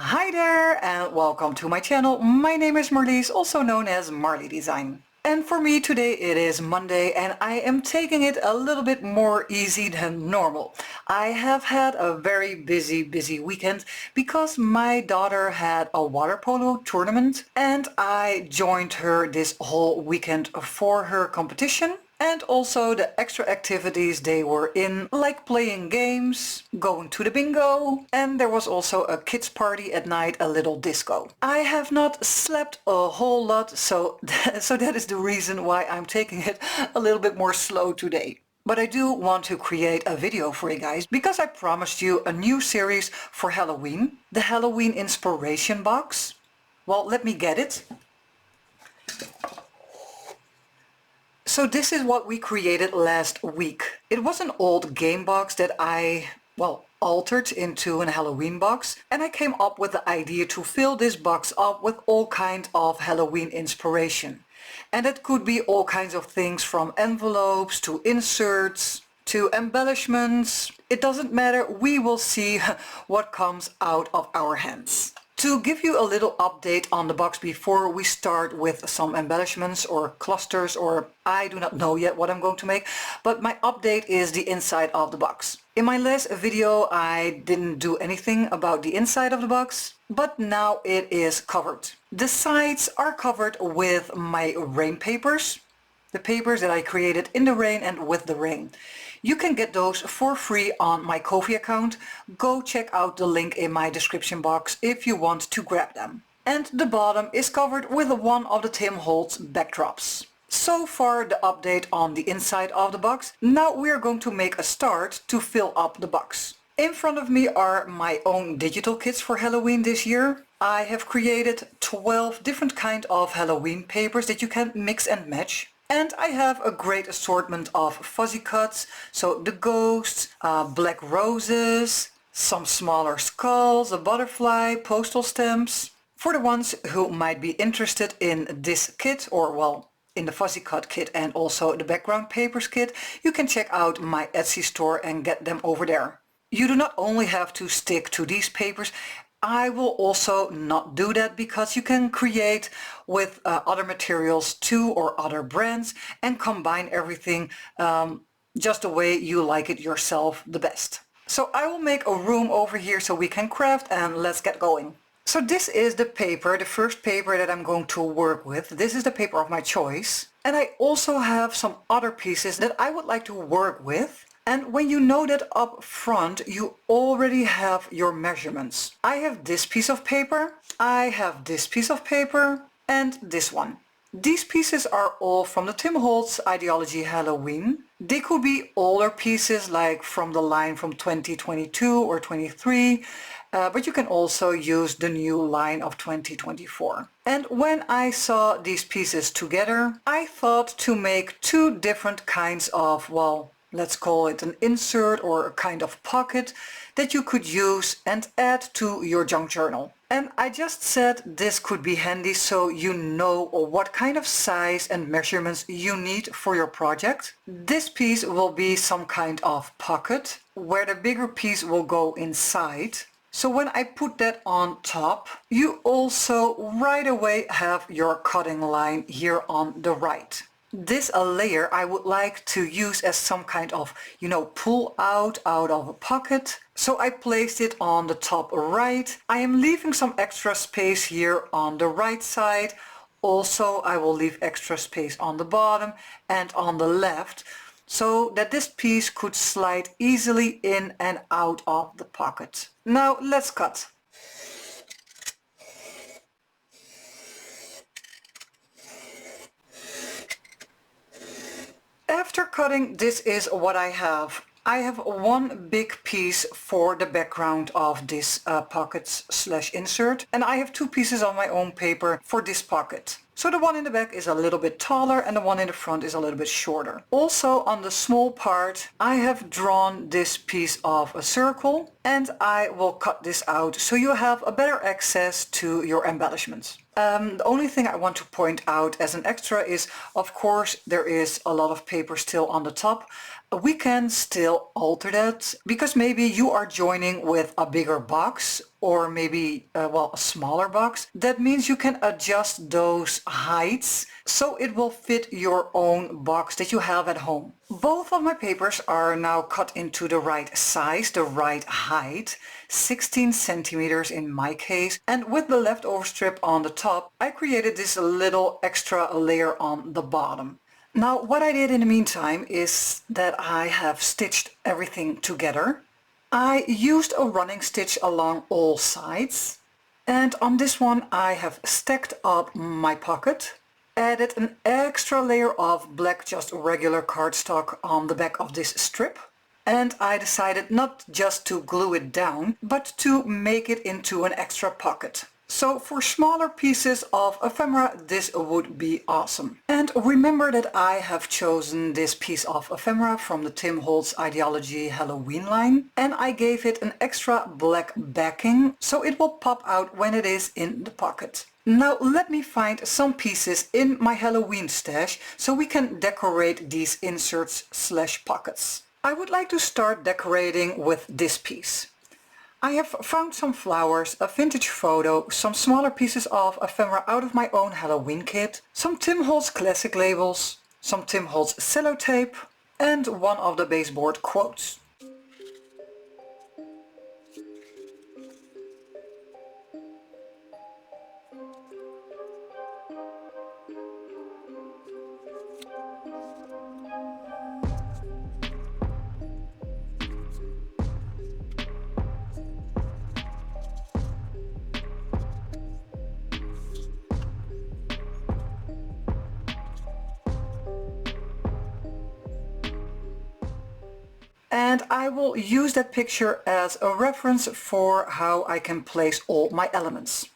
Hi there and welcome to my channel. My name is Marlies, also known as Marley Design. And for me today it is Monday and I am taking it a little bit more easy than normal. I have had a very busy weekend because my daughter had a water polo tournament and I joined her this whole weekend for her competition. And also the extra activities they were in, like playing games, going to the bingo, and there was also a kids party at night, a little disco. I have not slept a whole lot, so that is the reason why I'm taking it a little bit more slow today. But I do want to create a video for you guys because I promised you a new series for Halloween, the Halloween inspiration box. Well, let me get it. So this is what we created last week. It was an old game box that I, altered into a Halloween box, and I came up with the idea to fill this box up with all kinds of Halloween inspiration. And it could be all kinds of things from envelopes to inserts to embellishments. It doesn't matter, we will see what comes out of our hands. To give you a little update on the box before we start with some embellishments or clusters, or I do not know yet what I'm going to make, but my update is the inside of the box. In my last video I didn't do anything about the inside of the box, but now it is covered. The sides are covered with my rain papers, the papers that I created in the rain and with the rain. You can get those for free on my Ko-fi account. Go check out the link in my description box if you want to grab them. And the bottom is covered with one of the Tim Holtz backdrops. So far the update on the inside of the box. Now we are going to make a start to fill up the box. In front of me are my own digital kits for Halloween this year. I have created 12 different kind of Halloween papers that you can mix and match. And I have a great assortment of Fussy Cuts, so the ghosts, black roses, some smaller skulls, a butterfly, postal stamps. For the ones who might be interested in this kit, or in the Fussy Cut kit and also the background papers kit, you can check out my Etsy store and get them over there. You do not only have to stick to these papers. I will also not do that because you can create with other materials too, or other brands, and combine everything just the way you like it yourself the best. So I will make a room over here so we can craft, and let's get going. So this is the paper, the first paper that I'm going to work with. This is the paper of my choice. And I also have some other pieces that I would like to work with. And when you know that up front, you already have your measurements. I have this piece of paper, I have this piece of paper, and this one. These pieces are all from the Tim Holtz Ideology Halloween. They could be older pieces, like from the line from 2022 or 23, but you can also use the new line of 2024. And when I saw these pieces together, I thought to make two different kinds of, let's call it an insert or a kind of pocket that you could use and add to your junk journal. And I just said this could be handy so you know what kind of size and measurements you need for your project. This piece will be some kind of pocket where the bigger piece will go inside. So when I put that on top, you also right away have your cutting line here on the right. This layer I would like to use as some kind of, pull out of a pocket. So I placed it on the top right. I am leaving some extra space here on the right side. Also, I will leave extra space on the bottom and on the left, so that this piece could slide easily in and out of the pocket. Now let's cut. After cutting, this is what I have. I have one big piece for the background of this pocket / insert, and I have two pieces of my own paper for this pocket. So the one in the back is a little bit taller and the one in the front is a little bit shorter. Also on the small part I have drawn this piece of a circle, and I will cut this out so you have a better access to your embellishments. The only thing I want to point out as an extra is, of course, there is a lot of paper still on the top. we can still alter that because maybe you are joining with a bigger box or maybe well, a smaller box. That means you can adjust those heights so it will fit your own box that you have at home. Both of my papers are now cut into the right size, the right height, 16 centimeters in my case, and with the leftover strip on the top I created this little extra layer on the bottom. Now what I did in the meantime is that I have stitched everything together. I used a running stitch along all sides, and on this one I have stacked up my pocket, added an extra layer of black just regular cardstock on the back of this strip, and I decided not just to glue it down but to make it into an extra pocket. So for smaller pieces of ephemera this would be awesome. And remember that I have chosen this piece of ephemera from the Tim Holtz Ideology Halloween line, and I gave it an extra black backing so it will pop out when it is in the pocket. Now let me find some pieces in my Halloween stash so we can decorate these inserts / pockets. I would like to start decorating with this piece. I have found some flowers, a vintage photo, some smaller pieces of ephemera out of my own Halloween kit, some Tim Holtz classic labels, some Tim Holtz cello tape, and one of the baseboard quotes. And I will use that picture as a reference for how I can place all my elements.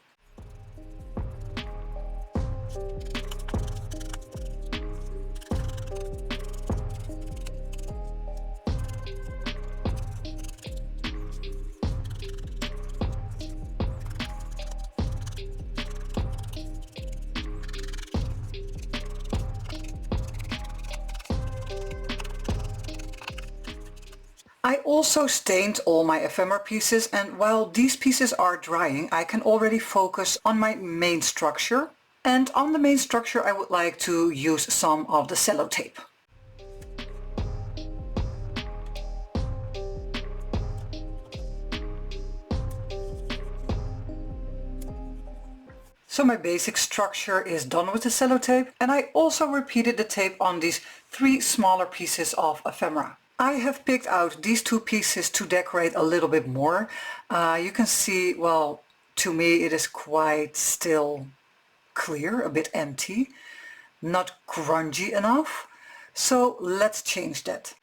I also stained all my ephemera pieces, and while these pieces are drying I can already focus on my main structure, and on the main structure I would like to use some of the cello tape. So my basic structure is done with the cello tape, and I also repeated the tape on these 3 smaller pieces of ephemera. I have picked out these 2 pieces to decorate a little bit more. You can see, well, to me it is quite still clear, a bit empty, not grungy enough. So let's change that.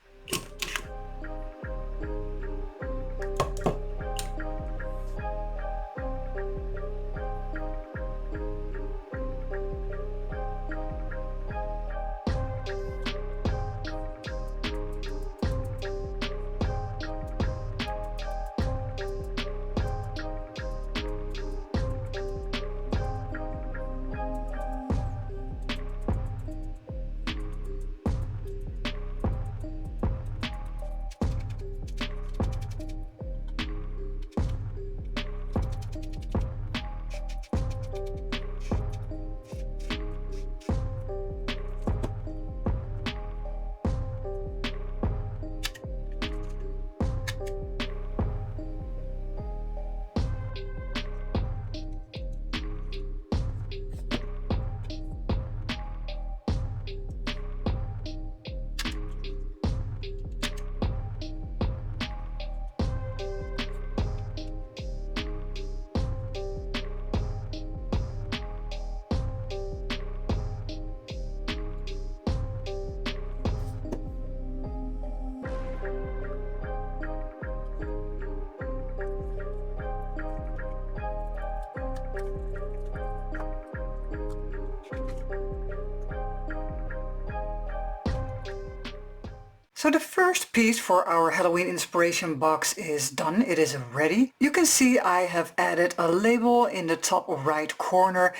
So the first piece for our Halloween inspiration box is done. It is ready. You can see I have added a label in the top right corner.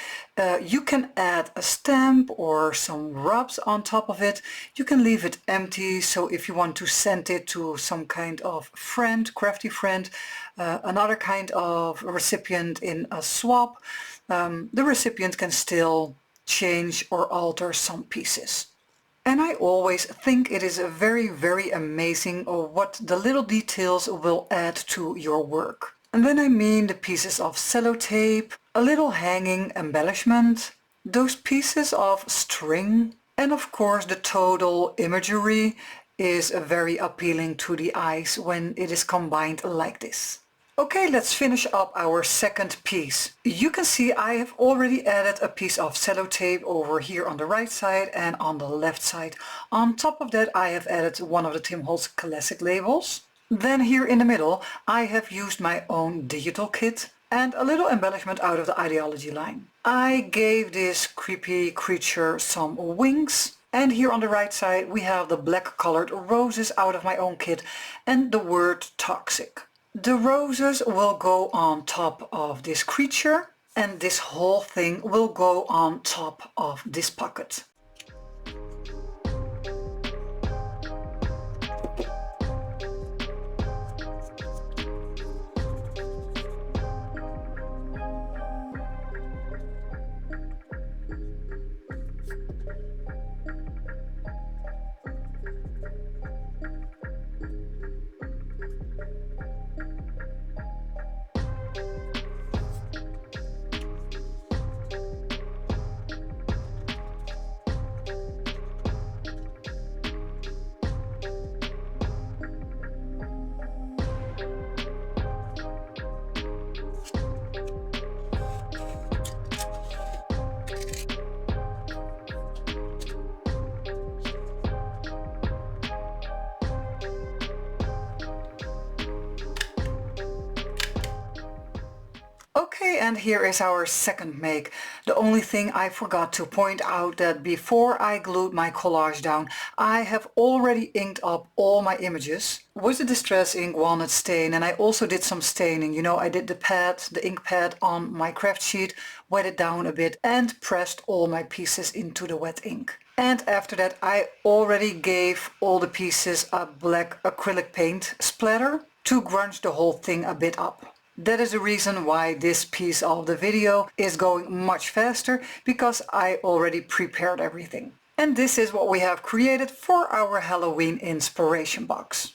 You can add a stamp or some rubs on top of it. You can leave it empty, so if you want to send it to some kind of friend, crafty friend, another kind of recipient in a swap, the recipient can still change or alter some pieces. And I always think it is very, very amazing what the little details will add to your work. And then I mean the pieces of cello tape, a little hanging embellishment, those pieces of string, and of course the total imagery is very appealing to the eyes when it is combined like this. Okay, let's finish up our second piece. You can see I have already added a piece of cello tape over here on the right side and on the left side. On top of that I have added one of the Tim Holtz classic labels. Then here in the middle I have used my own digital kit and a little embellishment out of the ideology line. I gave this creepy creature some wings. And here on the right side we have the black colored roses out of my own kit and the word toxic. The roses will go on top of this creature and this whole thing will go on top of this pocket. Okay, and here is our second make. The only thing I forgot to point out that before I glued my collage down, I have already inked up all my images with the Distress Ink Walnut stain, and I also did some staining. You know, I did the ink pad on my craft sheet, wet it down a bit and pressed all my pieces into the wet ink. And after that I already gave all the pieces a black acrylic paint splatter to grunge the whole thing a bit up. That is the reason why this piece of the video is going much faster, because I already prepared everything. And this is what we have created for our Halloween inspiration box.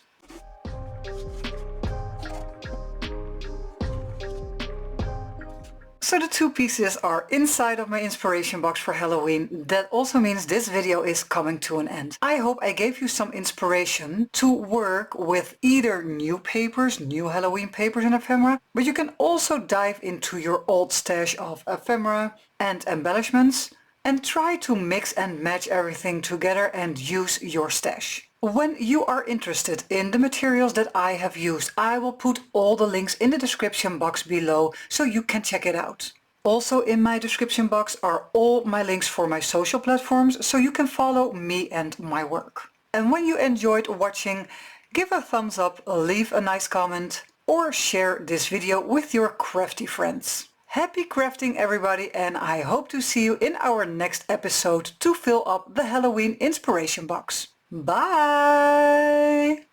So the two pieces are inside of my inspiration box for Halloween. That also means this video is coming to an end. I hope I gave you some inspiration to work with either new papers, new Halloween papers and ephemera, but you can also dive into your old stash of ephemera and embellishments and try to mix and match everything together and use your stash. When you are interested in the materials that I have used, I will put all the links in the description box below so you can check it out. Also in my description box are all my links for my social platforms so you can follow me and my work. And when you enjoyed watching, give a thumbs up, leave a nice comment or share this video with your crafty friends. Happy crafting everybody, and I hope to see you in our next episode to fill up the Halloween inspiration box. Bye!